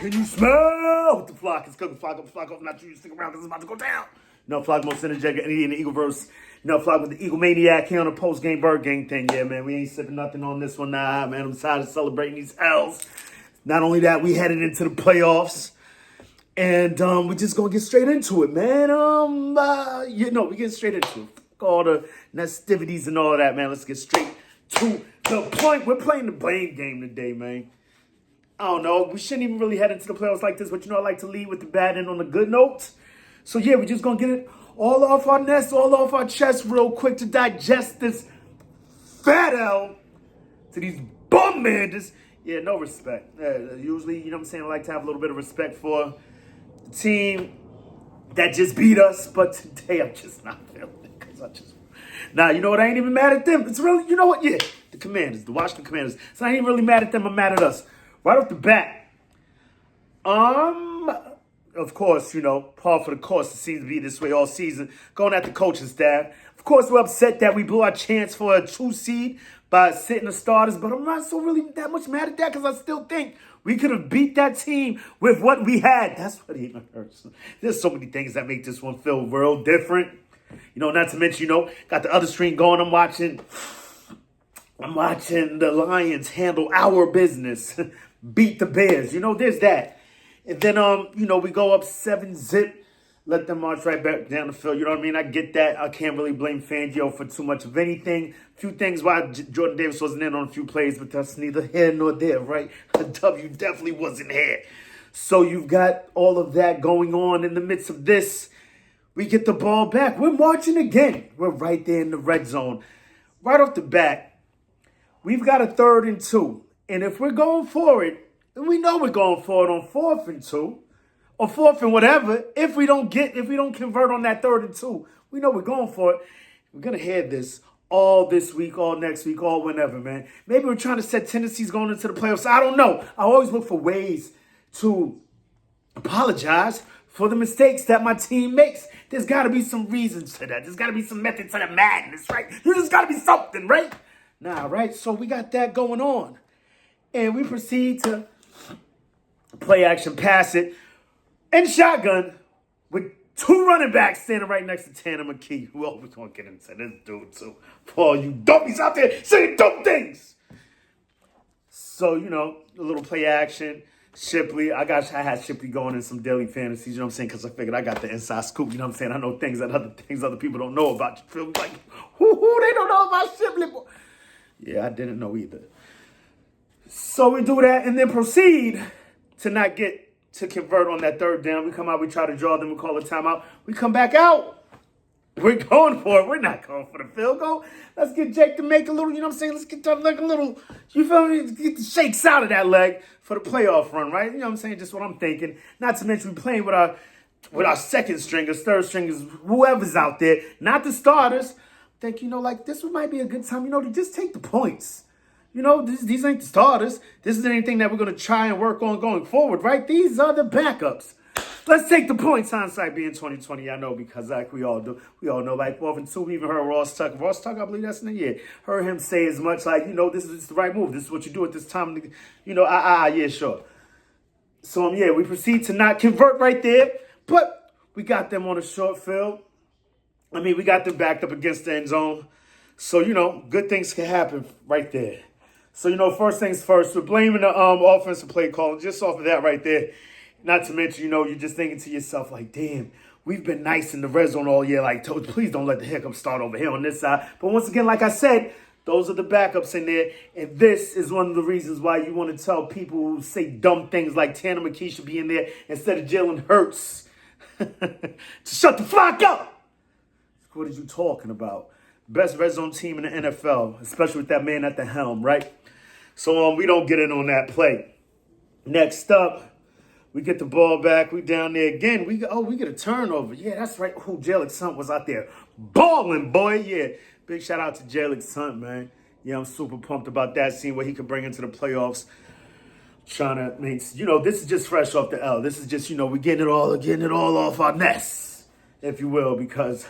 Can you smell what the flock is cooking? Flock up, not you stick around because it's about to go down. No, Flock most energetic in the Eagleverse. No, Flock with the Eagle Maniac here on the Postgame Bird Gang thing. Yeah, man, we ain't sipping nothing on this one. Nah, man, I'm tired of celebrating these L's. Not only that, we headed into the playoffs. And we just gonna get straight into it, man. We get straight into it. All the festivities and all that, man. Let's get straight to the point. We're playing the blame game today, man. I don't know. We shouldn't even really head into the playoffs like this, but you know I like to lead with the bad end on the good note. So yeah, we're just gonna get it all off our nest, all off our chest real quick to digest this fat L to these bum manders. Yeah, no respect. Usually, you know what I'm saying, I like to have a little bit of respect for the team that just beat us, but today I'm just not feeling it because Nah, you know what? I ain't even mad at them. It's really, you know what? Yeah, the Commanders, the Washington Commanders. So I ain't really mad at them. I'm mad at us. Right off the bat. Of course, you know, par for the course. It seems to be this way all season. Going at the coaching staff. Of course, we're upset that we blew our chance for a 2 seed by sitting the starters, but I'm not so really that much mad at that because I still think we could have beat that team with what we had. That's what even hurts. There's so many things that make this one feel real different. You know, not to mention, you know, got the other stream going. I'm watching the Lions handle our business, beat the Bears. You know, there's that. And then, you know, we go up 7-0, let them march right back down the field. You know what I mean? I get that. I can't really blame Fangio for too much of anything. A few things why Jordan Davis wasn't in on a few plays, but that's neither here nor there, right? The W definitely wasn't here. So you've got all of that going on in the midst of this. We get the ball back. We're marching again. We're right there in the red zone. Right off the bat, we've got a 3rd and 2. And if we're going for it, and we know we're going for it on 4th and 2, or 4th and whatever, if we don't convert on that 3rd and 2, we know we're going for it. We're going to head this all this week, all next week, all whenever, man. Maybe we're trying to set tendencies going into the playoffs. I don't know. I always look for ways to apologize for the mistakes that my team makes. There's got to be some reasons to that. There's got to be some method to the madness, right? There's just got to be something, right? Nah, right? So we got that going on. And we proceed to play action, pass it, and shotgun with 2 running backs standing right next to Tanner McKee. Well, we're going to get into this dude, too. For all you dummies out there saying dumb things. So, you know, a little play action. Shipley, I had Shipley going in some daily fantasies, you know what I'm saying? Because I figured I got the inside scoop, you know what I'm saying? I know things other people don't know about. You feel me? Like, who they don't know about Shipley? Yeah, I didn't know either. So we do that and then proceed to not get to convert on that 3rd down. We come out, we try to draw them, we call a timeout. We come back out. We're going for it. We're not going for the field goal. Let's get Jake to make a little, you know what I'm saying? Let's get like a little, you feel me? Get the shakes out of that leg for the playoff run, right? You know what I'm saying? Just what I'm thinking. Not to mention we're playing with our 2nd stringers, 3rd stringers, whoever's out there, not the starters. I think, you know, like this might be a good time, you know, to just take the points. You know, these ain't the starters. This isn't anything that we're going to try and work on going forward, right? These are the backups. Let's take the points. Hindsight being 2020, I know, because like we all do. We all know, like 4th and 2, we even heard Ross Tucker, I believe that's in the year. Heard him say as much like, you know, this is the right move. This is what you do at this time. You know, yeah, sure. So, yeah, we proceed to not convert right there. But we got them on a short field. I mean, we got them backed up against the end zone. So, you know, good things can happen right there. So, you know, first things first, we're blaming the offensive play calling just off of that right there. Not to mention, you know, you're just thinking to yourself, like, damn, we've been nice in the red zone all year. Like, please don't let the hiccups start over here on this side. But once again, like I said, those are the backups in there. And this is one of the reasons why you want to tell people who say dumb things like Tanner McKee should be in there instead of Jalen Hurts to shut the flock up. What are you talking about? Best red zone team in the NFL, especially with that man at the helm, right? So we don't get in on that play. Next up, we get the ball back. We down there again. We get a turnover. Yeah, that's right. Oh, Jalen Hunt was out there balling, boy. Yeah, big shout out to Jalen Hunt, man. Yeah, I'm super pumped about that, seeing what he could bring into the playoffs. Trying to make, you know, this is just fresh off the L. This is just, you know, we're getting it all off our nest, if you will, because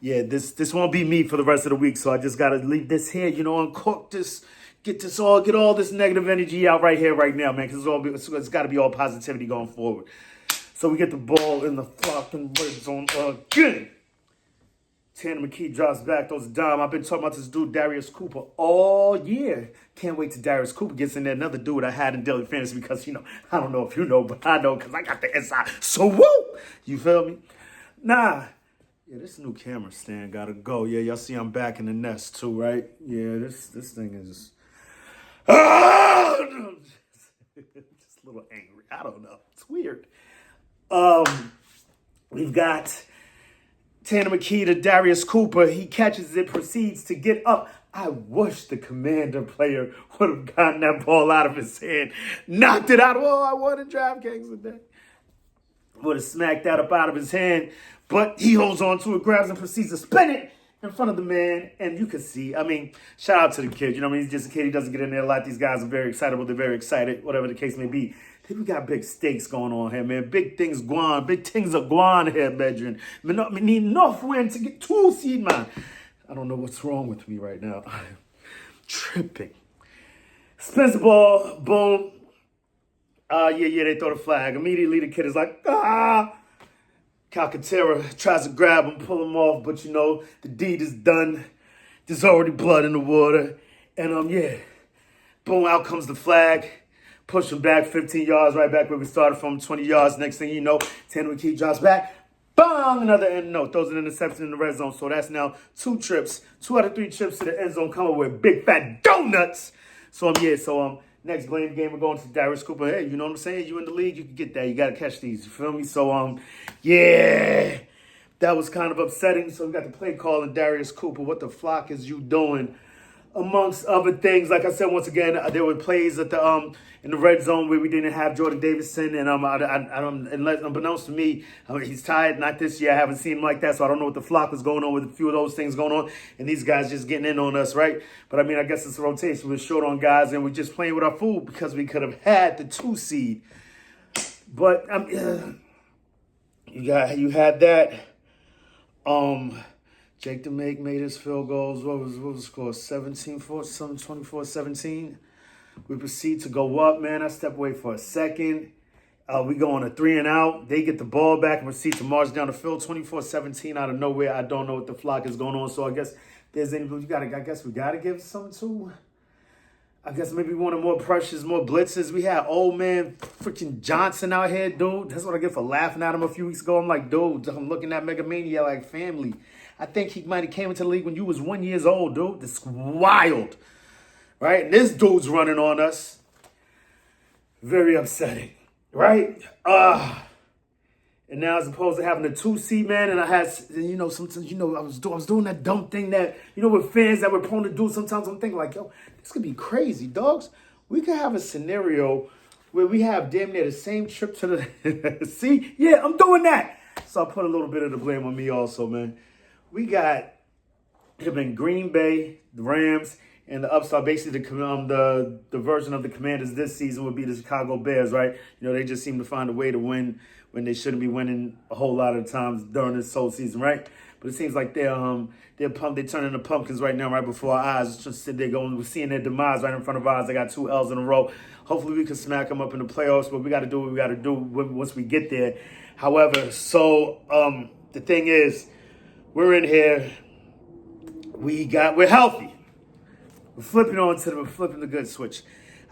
yeah, this won't be me for the rest of the week. So I just gotta leave this here, you know, uncork this get all this negative energy out right here, right now, man, because it's got to be all positivity going forward. So we get the ball in the fucking red zone again. Tanner McKee drops back, throws a dime. I've been talking about this dude, Darius Cooper, all year. Can't wait till Darius Cooper gets in there. Another dude I had in daily fantasy because, I don't know if you know, but I know because I got the inside. So, woo! You feel me? Nah. Yeah, this new camera stand got to go. Yeah, y'all see I'm back in the nest too, right? Yeah, this thing is... just a little angry. I don't know. It's weird. We've got... Tanner McKee to Darius Cooper. He catches it, proceeds to get up. I wish the Commander player would have gotten that ball out of his hand. Knocked it out. Oh, I won in DraftKings today. Would have smacked that up out of his hand. But he holds on to it, grabs and proceeds to spin it in front of the man. And you can see, shout out to the kid. He's just a kid. He doesn't get in there a lot. These guys are very excitable. They're very excited, whatever the case may be. We got big stakes going on here, man. Big things going. Big things are going here, Bedrin. We need enough win to get 2 seed, man. I don't know what's wrong with me right now. I'm tripping. Spins the ball. Boom. They throw the flag. Immediately, the kid is like, Calcaterra tries to grab him, pull him off, but the deed is done. There's already blood in the water. And, boom, out comes the flag. Push him back 15 yards, right back where we started from, 20 yards. Next thing you know, Tanner McKee drops back. Bang! Another end note. Throws an interception in the red zone. So that's now 2 trips. 2 out of 3 trips to the end zone coming with big fat donuts. So, next blame game, we're going to Darius Cooper. Hey, you know what I'm saying? You in the league, you can get that. You got to catch these. You feel me? So, that was kind of upsetting. So we got the play call and Darius Cooper. What the flock is you doing? Amongst other things, like I said, once again, there were plays at the in the red zone where we didn't have Jordan Davidson, and I don't, unbeknownst to me, he's tired. Not this year. I haven't seen him like that, so I don't know what the flock was going on with a few of those things going on, and these guys just getting in on us, right? But I guess it's a rotation. We're short on guys, and we're just playing with our food because we could have had the 2 seed. But you had that. Jake DeMake made his field goals. What was the score? 24-17. We proceed to go up, man. I step away for a second. We go on a 3 and out. They get the ball back and proceed to march down the field. 24-17 out of nowhere. I don't know what the flock is going on. So I guess we gotta give some to. I guess maybe one of more pressures, more blitzes. We had old man freaking Johnson out here, dude. That's what I get for laughing at him a few weeks ago. I'm like, dude, I'm looking at Mega Mania like family. I think he might have came into the league when you was 1 year old, dude. This is wild, right? And this dude's running on us. Very upsetting, right? And now as opposed to having a 2 seed, man, and I had, sometimes, I was doing that dumb thing that, with fans that we're prone to do. Sometimes I'm thinking like, yo, this could be crazy, dogs. We could have a scenario where we have damn near the same trip to the see? Yeah, I'm doing that. So I put a little bit of the blame on me also, man. We got in Green Bay, the Rams, and the upstart. Basically, the version of the Commanders this season would be the Chicago Bears, right? They just seem to find a way to win when they shouldn't be winning a whole lot of the times during this whole season, right? But it seems like they're turning into pumpkins right now, right before our eyes. Just sit there we're seeing their demise right in front of our eyes. They got 2 L's in a row. Hopefully, we can smack them up in the playoffs, but we got to do what we got to do once we get there. However, the thing is, we're in here. We're healthy. We're flipping the good switch.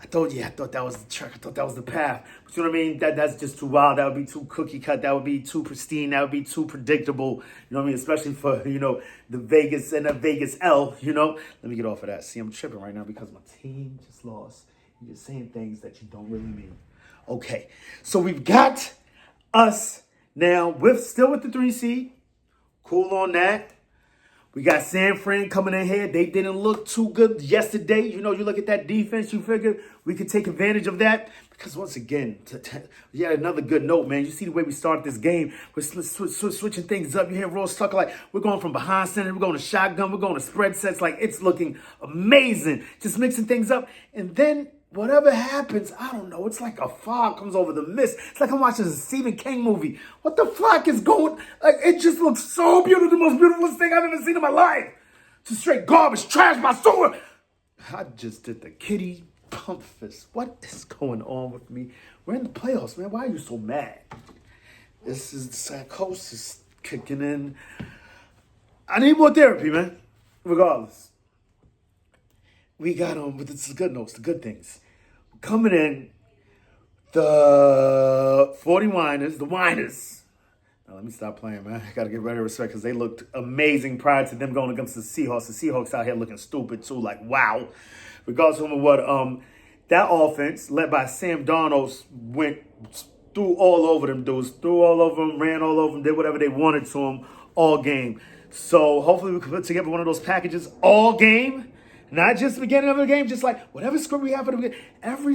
I thought that was the trick. I thought that was the path. But you know what I mean? That's just too wild. That would be too cookie cut. That would be too pristine. That would be too predictable. You know what I mean? Especially for, the Vegas and the Vegas L, Let me get off of that. See, I'm tripping right now because my team just lost. You're just saying things that you don't really mean. Okay. So we've got us now still with the 3 seed. Cool on that. We got San Fran coming in here. They didn't look too good yesterday. You look at that defense, you figure we could take advantage of that. Because once again, yeah, another good note, man. You see the way we started this game. We're switching things up. You hear Ross Tucker like, we're going from behind center. We're going to shotgun. We're going to spread sets. Like, it's looking amazing. Just mixing things up. And then whatever happens, I don't know. It's like a fog comes over the mist. It's like I'm watching a Stephen King movie. What the fuck is going? Like, it just looks so beautiful. The most beautiful thing I've ever seen in my life. Just straight garbage, trash, my sewer. I just did the kitty pump fist. What is going on with me? We're in the playoffs, man. Why are you so mad? This is the psychosis kicking in. I need more therapy, man. Regardless. We got but this is good notes, the good things. Coming in, the 40 Winers, the Winers. Now, let me stop playing, man. I got to give better respect because they looked amazing prior to them going against the Seahawks. The Seahawks out here looking stupid, too. Like, wow. Regardless of what, that offense, led by Sam Darnold, went threw all over them dudes. Threw all over them, ran all over them, did whatever they wanted to them all game. So, hopefully we can put together one of those packages all game. Not just the beginning of the game, just like whatever script we have for the beginning. Every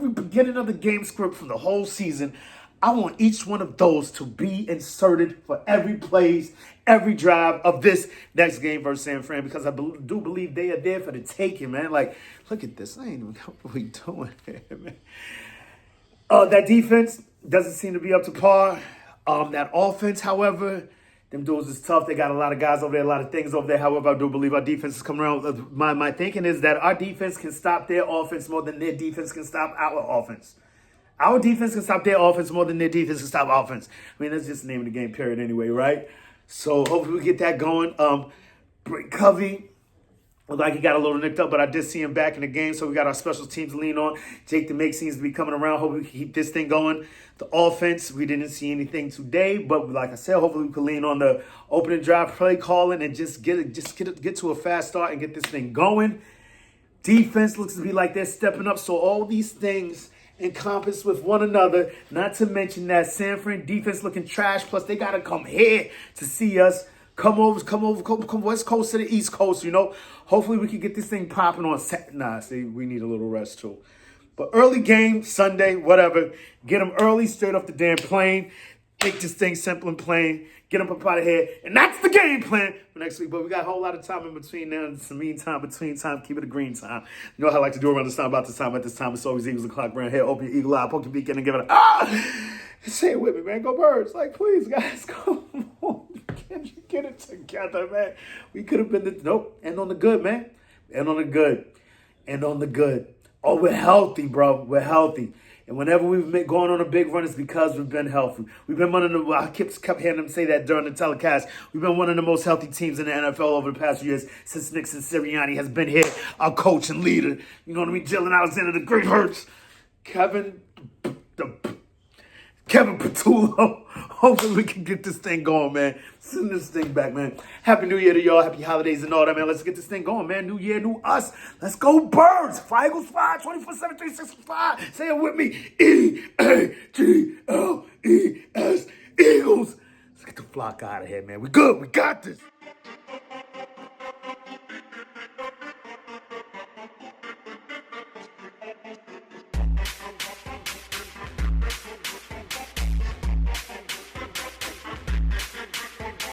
beginning of the game script from the whole season, I want each one of those to be inserted for every plays, every drive of this next game versus San Fran, because I do believe they are there for the taking, man. Like, look at this. I ain't even know what we doing here, man. That defense doesn't seem to be up to par. That offense, however, them dudes is tough. They got a lot of guys over there, a lot of things over there. However, I do believe our defense is coming around. My thinking is that our defense can stop their offense more than their defense can stop our offense. Our defense can stop their offense more than their defense can stop offense. I mean, that's just the name of the game, period, anyway, right? So hopefully we get that going. Brett Covey looked like he got a little nicked up, but I did see him back in the game, so we got our special teams to lean on. Jake the Make seems to be coming around. Hopefully we can keep this thing going. The offense, we didn't see anything today, but like I said, hopefully we can lean on the opening drive play calling and just get to a fast start and get this thing going. Defense looks to be like they're stepping up, so all these things encompass with one another, not to mention that San Fran defense looking trash, plus they got to come here to see us. Come West Coast to the East Coast, you know. Hopefully we can get this thing popping on see, we need a little rest too. But early game, Sunday, whatever. Get them early, straight off the damn plane. Make this thing simple and plain. Get them up out of here. And that's the game plan for next week. But we got a whole lot of time in between now. It's the meantime, between time. Keep it a green time. You know how I like to do around this time, about this time, at this time. It's always Eagles o'clock around here. Open your eagle eye, poke your beak in and give it say it with me, man. Go Birds. Like, please, guys, come on. Can you get it together, man? We could have been nope. End on the good, man. End on the good. End on the good. Oh, we're healthy, bro. We're healthy. And whenever we've been going on a big run, it's because we've been healthy. We've been one of the, I kept hearing them say that during the telecast, we've been one of the most healthy teams in the NFL over the past few years since Nick Sirianni has been here, our coach and leader. You know what I mean? Jalen Alexander, the great Hurts. Kevin Patullo. Hopefully we can get this thing going, man. Send this thing back, man. Happy New Year to y'all. Happy holidays and all that, man. Let's get this thing going, man. New year, new us. Let's go Birds. Fly Eagles fly. 24/7, 365. Say it with me. EAGLES. Eagles. Let's get the flock out of here, man. We good. We got this.